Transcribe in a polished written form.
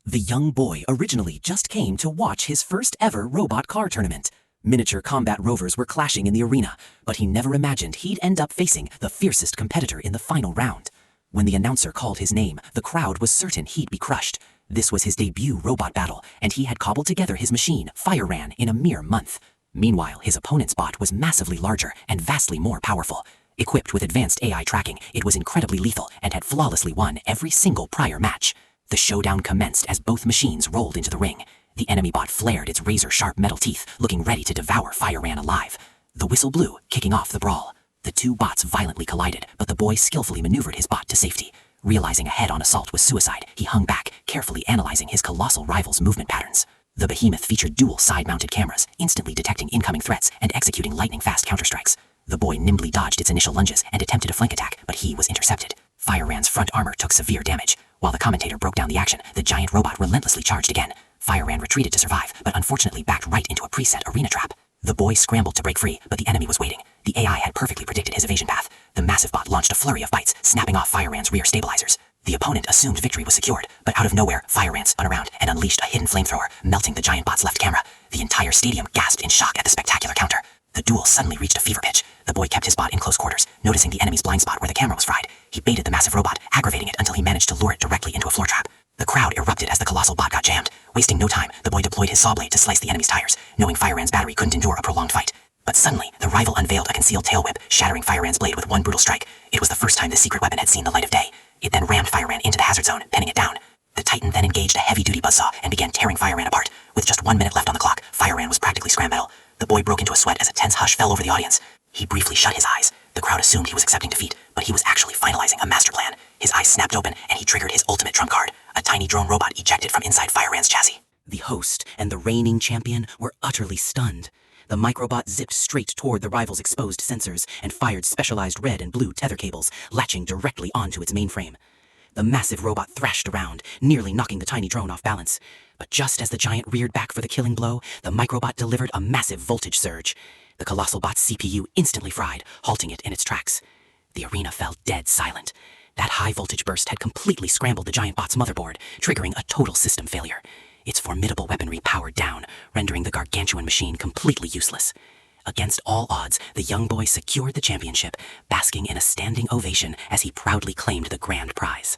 The young boy originally just came to watch his first ever robot car tournament. Miniature combat rovers were clashing in the arena, but he never imagined he'd end up facing the fiercest competitor in the final round. When the announcer called his name, the crowd was certain he'd be crushed. This was his debut robot battle, and he had cobbled together his machine, Fireran, in a mere month. Meanwhile, his opponent's bot was massively larger and vastly more powerful. Equipped with advanced AI tracking, it was incredibly lethal and had flawlessly won every single prior match. The showdown commenced as both machines rolled into the ring. The enemy bot flared its razor-sharp metal teeth, looking ready to devour Fireran alive. The whistle blew, kicking off the brawl. The two bots violently collided, but the boy skillfully maneuvered his bot to safety. Realizing a head-on assault was suicide, he hung back, carefully analyzing his colossal rival's movement patterns. The behemoth featured dual side-mounted cameras, instantly detecting incoming threats and executing lightning-fast counterstrikes. The boy nimbly dodged its initial lunges and attempted a flank attack, but he was intercepted. Fireran's front armor took severe damage. While the commentator broke down the action, the giant robot relentlessly charged again. Fireran retreated to survive, but unfortunately backed right into a preset arena trap. The boy scrambled to break free, but the enemy was waiting. The AI had perfectly predicted his evasion path. The massive bot launched a flurry of bites, snapping off Fireran's rear stabilizers. The opponent assumed victory was secured, but out of nowhere, Fireran spun around and unleashed a hidden flamethrower, melting the giant bot's left camera. The entire stadium gasped in shock at the spectacular counter. The duel suddenly reached a fever pitch. The boy kept his bot in close quarters, noticing the enemy's blind spot where the camera was fried. He baited the massive robot, aggravating it until he managed to lure it directly into a floor trap. The crowd erupted as the colossal bot got jammed. Wasting no time, the boy deployed his saw blade to slice the enemy's tires, knowing Fireran's battery couldn't endure a prolonged fight. But suddenly, the rival unveiled a concealed tail whip, shattering Fireran's blade with one brutal strike. It was the first time the secret weapon had seen the light of day. It then rammed Fireran into the hazard zone, pinning it down. The Titan then engaged a heavy-duty buzzsaw and began tearing Fireran apart. With just 1 minute left on the clock, Fireran was practically scrap metal. The boy broke into a sweat as a tense hush fell over the audience. He briefly shut his eyes. The crowd assumed he was accepting defeat, but he was actually finalizing a master plan. His eyes snapped open, and he triggered his ultimate trump card, a tiny drone robot ejected from inside Fireran's chassis. The host and the reigning champion were utterly stunned. The microbot zipped straight toward the rival's exposed sensors and fired specialized red and blue tether cables, latching directly onto its mainframe. The massive robot thrashed around, nearly knocking the tiny drone off balance. But just as the giant reared back for the killing blow, the microbot delivered a massive voltage surge. The colossal bot's CPU instantly fried, halting it in its tracks. The arena fell dead silent. That high-voltage burst had completely scrambled the giant bot's motherboard, triggering a total system failure. Its formidable weaponry powered down, rendering the gargantuan machine completely useless. Against all odds, the young boy secured the championship, basking in a standing ovation as he proudly claimed the grand prize.